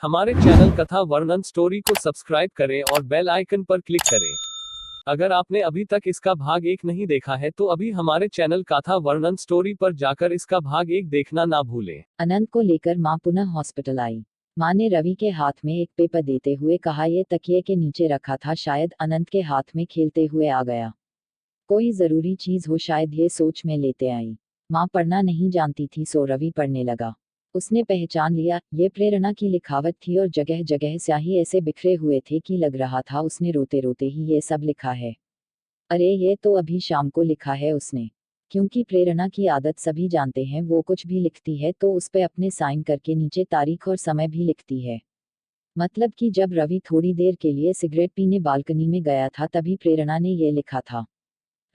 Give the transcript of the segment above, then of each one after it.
हमारे चैनल कथा वर्णन स्टोरी को सब्सक्राइब करें और बेल आइकन पर क्लिक करें। अगर आपने अभी तक इसका भाग 1 नहीं देखा है तो अभी हमारे चैनल कथा वर्णन स्टोरी पर जाकर इसका भाग 1 देखना ना भूलें। अनंत को लेकर मां पुनः हॉस्पिटल आई। मां ने रवि के हाथ में एक पेपर देते हुए कहा, ये तकिए के नीचे रखा था, शायद अनंत के हाथ में खेलते हुए आ गया। कोई जरूरी चीज हो शायद, ये सोच में लेते आई। मां पढ़ना नहीं जानती थी, सो रवि पढ़ने लगा। उसने पहचान लिया, ये प्रेरणा की लिखावट थी और जगह जगह स्याही ऐसे बिखरे हुए थे कि लग रहा था उसने रोते रोते ही ये सब लिखा है। अरे ये तो अभी शाम को लिखा है उसने। क्योंकि प्रेरणा की आदत सभी जानते हैं, वो कुछ भी लिखती है तो उस पे अपने साइन करके नीचे तारीख और समय भी लिखती है। मतलब कि जब रवि थोड़ी देर के लिए सिगरेट पीने बालकनी में गया था तभी प्रेरणा ने ये लिखा था।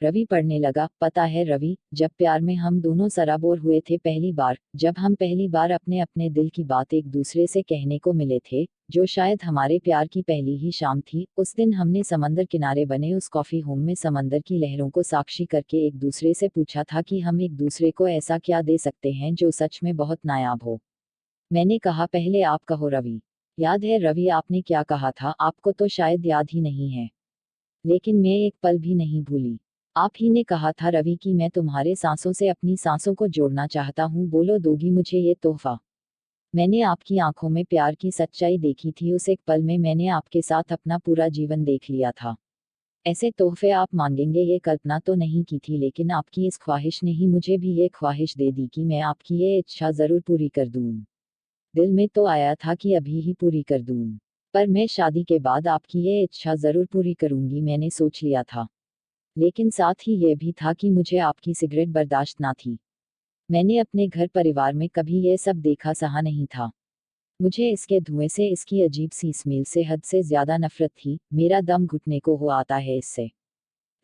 रवि पढ़ने लगा, पता है रवि, जब प्यार में हम दोनों सराबोर हुए थे पहली बार, जब हम पहली बार अपने अपने दिल की बात एक दूसरे से कहने को मिले थे, जो शायद हमारे प्यार की पहली ही शाम थी, उस दिन हमने समंदर किनारे बने उस कॉफी होम में समंदर की लहरों को साक्षी करके एक दूसरे से पूछा था कि हम एक दूसरे को ऐसा क्या दे सकते हैं जो सच में बहुत नायाब हो। मैंने कहा, पहले आप कहो रवि। याद है रवि, आपने क्या कहा था? आपको तो शायद याद ही नहीं है, लेकिन मैं एक पल भी नहीं भूली। आप ही ने कहा था रवि कि मैं तुम्हारे सांसों से अपनी सांसों को जोड़ना चाहता हूँ, बोलो दोगी मुझे ये तोहफा? मैंने आपकी आंखों में प्यार की सच्चाई देखी थी, उस एक पल में मैंने आपके साथ अपना पूरा जीवन देख लिया था। ऐसे तोहफे आप मांगेंगे ये कल्पना तो नहीं की थी, लेकिन आपकी इस ख्वाहिश ने ही मुझे भी ये ख्वाहिश दे दी कि मैं आपकी ये इच्छा जरूर पूरी कर दूँ। दिल में तो आया था कि अभी ही पूरी कर दूँ, पर मैं शादी के बाद आपकी ये इच्छा जरूर पूरी करूंगी, मैंने सोच लिया था। लेकिन साथ ही ये भी था कि मुझे आपकी सिगरेट बर्दाश्त ना थी। मैंने अपने घर परिवार में कभी ये सब देखा सहा नहीं था। मुझे इसके धुएं से, इसकी अजीब सी स्मेल से हद से ज्यादा नफरत थी, मेरा दम घुटने को हो आता है इससे।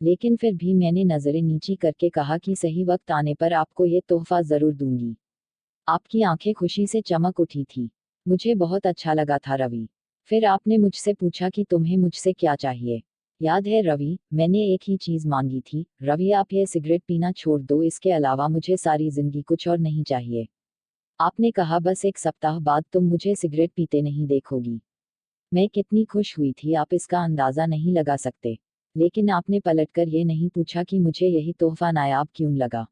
लेकिन फिर भी मैंने नजरें नीची करके कहा कि सही वक्त आने पर आपको ये तोहफा जरूर दूंगी। आपकी आंखें खुशी से चमक उठी थी। मुझे बहुत अच्छा लगा था रवि। फिर आपने मुझसे पूछा कि तुम्हें मुझसे क्या चाहिए। याद है रवि, मैंने एक ही चीज मांगी थी, रवि आप ये सिगरेट पीना छोड़ दो, इसके अलावा मुझे सारी जिंदगी कुछ और नहीं चाहिए। आपने कहा, बस एक सप्ताह बाद तुम मुझे सिगरेट पीते नहीं देखोगी। मैं कितनी खुश हुई थी आप इसका अंदाजा नहीं लगा सकते। लेकिन आपने पलटकर ये नहीं पूछा कि मुझे यही तोहफा नायाब क्यों लगा।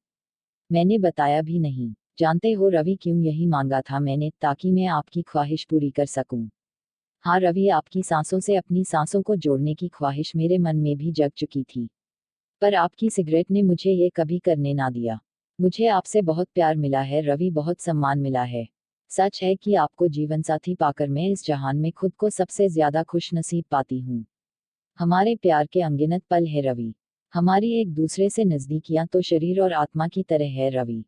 मैंने बताया भी नहीं। जानते हो रवि क्यों यही मांगा था मैंने? ताकि मैं आपकी ख्वाहिश पूरी कर सकूं। हाँ रवि, आपकी सांसों से अपनी सांसों को जोड़ने की ख्वाहिश मेरे मन में भी जग चुकी थी, पर आपकी सिगरेट ने मुझे ये कभी करने ना दिया। मुझे आपसे बहुत प्यार मिला है रवि, बहुत सम्मान मिला है। सच है कि आपको जीवनसाथी पाकर मैं इस जहान में खुद को सबसे ज्यादा खुश नसीब पाती हूँ। हमारे प्यार के अनगिनत पल है रवि। हमारी एक दूसरे से नजदीकियां तो शरीर और आत्मा की तरह है रवि।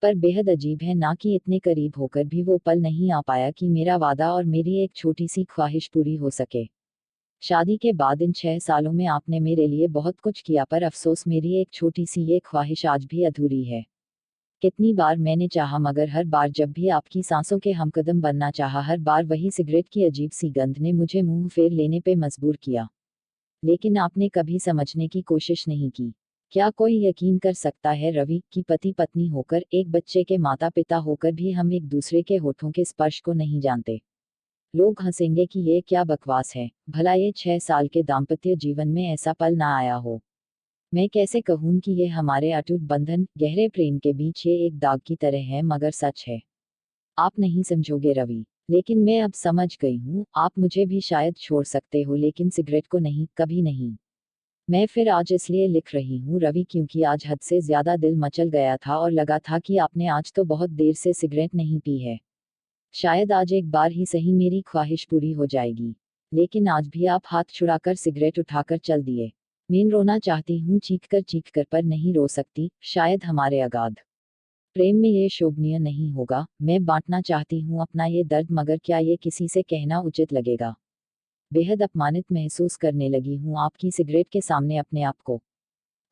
पर बेहद अजीब है ना कि इतने करीब होकर भी वो पल नहीं आ पाया कि मेरा वादा और मेरी एक छोटी सी ख्वाहिश पूरी हो सके। शादी के बाद इन 6 सालों में आपने मेरे लिए बहुत कुछ किया, पर अफसोस मेरी एक छोटी सी ये ख्वाहिश आज भी अधूरी है। कितनी बार मैंने चाहा, मगर हर बार जब भी आपकी सांसों के हमकदम बनना चाहा, हर बार वही सिगरेट की अजीब सी गंध ने मुझे मुंह फेर लेने पे मजबूर किया। लेकिन आपने कभी समझने की कोशिश नहीं की। क्या कोई यकीन कर सकता है रवि कि पति पत्नी होकर, एक बच्चे के माता पिता होकर भी हम एक दूसरे के होठों के स्पर्श को नहीं जानते? लोग हंसेंगे कि ये क्या बकवास है, भला ये 6 साल के दाम्पत्य जीवन में ऐसा पल ना आया हो। मैं कैसे कहूं कि ये हमारे अटूट बंधन, गहरे प्रेम के बीच ये एक दाग की तरह है, मगर सच है। आप नहीं समझोगे रवि, लेकिन मैं अब समझ गई हूँ। आप मुझे भी शायद छोड़ सकते हो, लेकिन सिगरेट को नहीं, कभी नहीं। मैं फिर आज इसलिए लिख रही हूँ रवि, क्योंकि आज हद से ज्यादा दिल मचल गया था और लगा था कि आपने आज तो बहुत देर से सिगरेट नहीं पी है। शायद आज एक बार ही सही मेरी ख्वाहिश पूरी हो जाएगी। लेकिन आज भी आप हाथ छुड़ाकर सिगरेट उठाकर चल दिए। मैं रोना चाहती हूँ चीख कर, पर नहीं रो सकती। शायद हमारे अगाध प्रेम में ये शोभनीय नहीं होगा। मैं बांटना चाहती हूँ अपना ये दर्द, मगर क्या ये किसी से कहना उचित लगेगा? बेहद अपमानित महसूस करने लगी हूँ आपकी सिगरेट के सामने अपने आप को।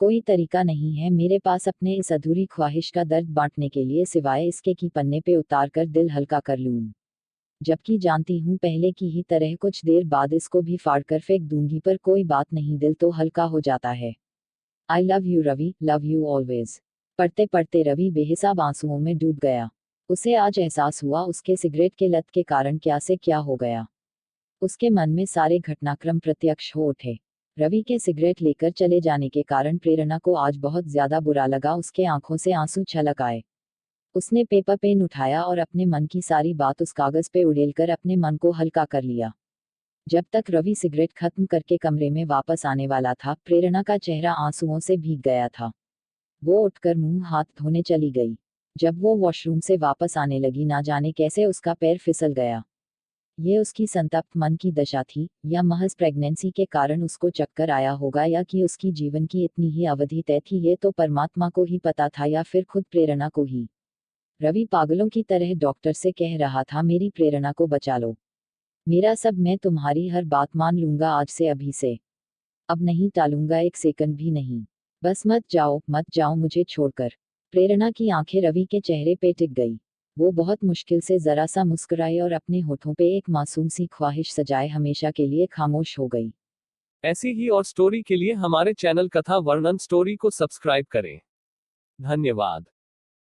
कोई तरीका नहीं है मेरे पास अपने इस अधूरी ख्वाहिश का दर्द बांटने के लिए, सिवाय इसके कि पन्ने पे उतार कर दिल हल्का कर लूं। जबकि जानती हूँ पहले की ही तरह कुछ देर बाद इसको भी फाड़ कर फेंक दूंगी, पर कोई बात नहीं, दिल तो हल्का हो जाता है। I love you Ravi, love you always. पढ़ते पढ़ते रवि बेहिसाब आंसुओं में डूब गया। उसे आज एहसास हुआ उसके सिगरेट के लत के कारण क्या से क्या हो गया। उसके मन में सारे घटनाक्रम प्रत्यक्ष हो उठे। रवि के सिगरेट लेकर चले जाने के कारण प्रेरणा को आज बहुत ज्यादा बुरा लगा। उसके आंखों से आंसू छलक आए। उसने पेपर पेन उठाया और अपने मन की सारी बात उस कागज पे उड़ेलकर अपने मन को हल्का कर लिया। जब तक रवि सिगरेट खत्म करके कमरे में वापस आने वाला था, प्रेरणा का चेहरा आंसुओं से भीग गया था। वो उठकर मुंह हाथ धोने चली गई। जब वो वॉशरूम से वापस आने लगी, ना जाने कैसे उसका पैर फिसल गया। ये उसकी संतप्त मन की दशा थी, या महज प्रेगनेंसी के कारण उसको चक्कर आया होगा, या कि उसकी जीवन की इतनी ही अवधि तय थी, ये तो परमात्मा को ही पता था, या फिर खुद प्रेरणा को ही। रवि पागलों की तरह डॉक्टर से कह रहा था, मेरी प्रेरणा को बचा लो। मेरा सब, मैं तुम्हारी हर बात मान लूंगा आज से, अभी से। अब नहीं टालूंगा एक सेकंड भी नहीं। बस मत जाओ मुझे छोड़कर। प्रेरणा की आंखें रवि के चेहरे पे टिक गई। वो बहुत मुश्किल से जरा सा मुस्कुराई और अपने होठों पे एक मासूम सी ख्वाहिश सजाए हमेशा के लिए खामोश हो गई। ऐसी ही और स्टोरी के लिए हमारे चैनल कथा वर्णन स्टोरी को सब्सक्राइब करें। धन्यवाद।